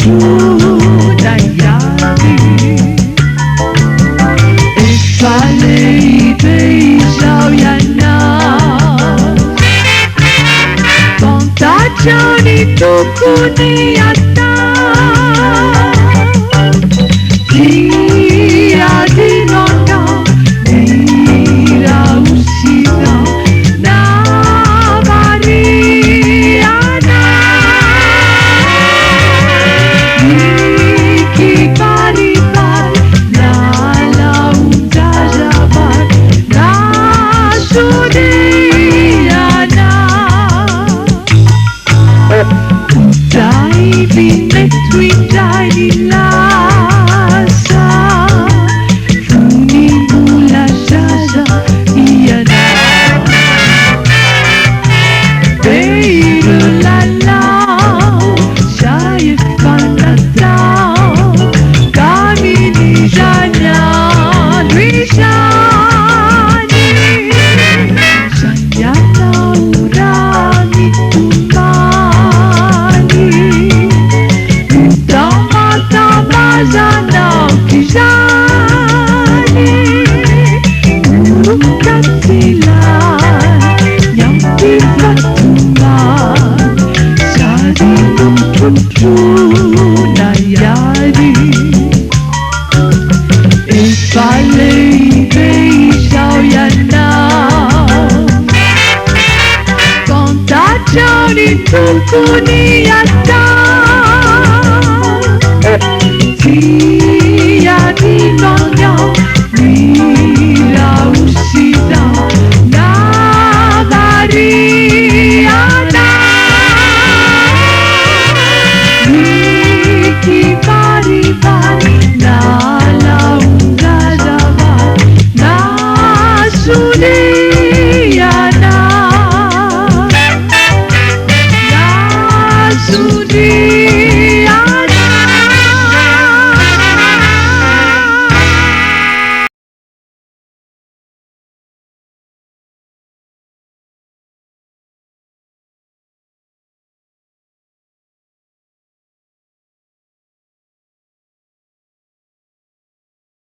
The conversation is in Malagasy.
tunayari e falei beijau yana contagioni tukuniata dia di nonna mira uscita na Mariana Niki paribar na launta jabar na Sudiana Dai binetui dai di lasa Funi mula jaza iana Beiru lalau Syayek panatau Kami di janya Luisani Sanyana urami tumbali Utama-tama zanau kijani Buruk kasilan yang dipatungan Sadinum tunayari E falei beijau yana Contagioni tukuniata Dia di nonna mira uscita na Mariana Niki paribar na launga jabar na Sudiana na Sudiana